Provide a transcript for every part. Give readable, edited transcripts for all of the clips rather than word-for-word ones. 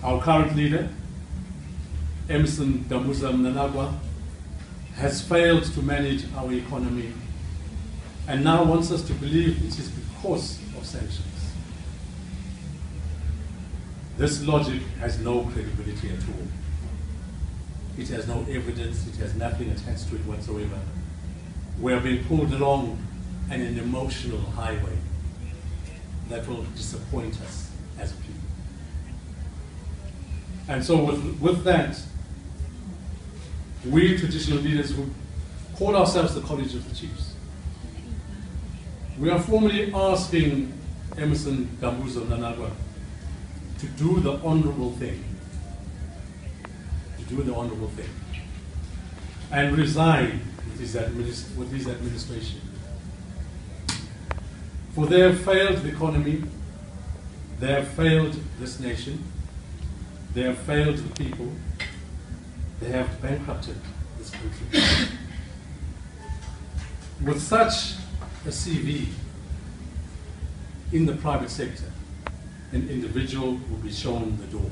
Our current leader, Emmerson Mnangagwa, has failed to manage our economy and now wants us to believe it is because of sanctions. This logic has no credibility at all. It has no evidence, it has nothing attached to it whatsoever. We are being pulled along an emotional highway that will disappoint us as a people. And so with that, we traditional leaders who call ourselves the College of the Chiefs, we are formally asking Emmerson Mnangagwa to do the honorable thing, and resign with his administration. For they have failed the economy, they have failed this nation, they have failed the people, they have bankrupted this country. With such a CV in the private sector, an individual will be shown the door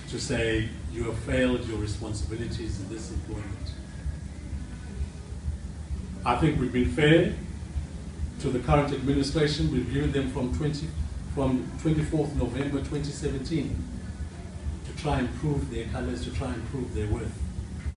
to say, you have failed your responsibilities in this employment. I think we've been fair to the current administration. We've given them from 24th November 2017 to try and prove their colors, to try and prove their worth.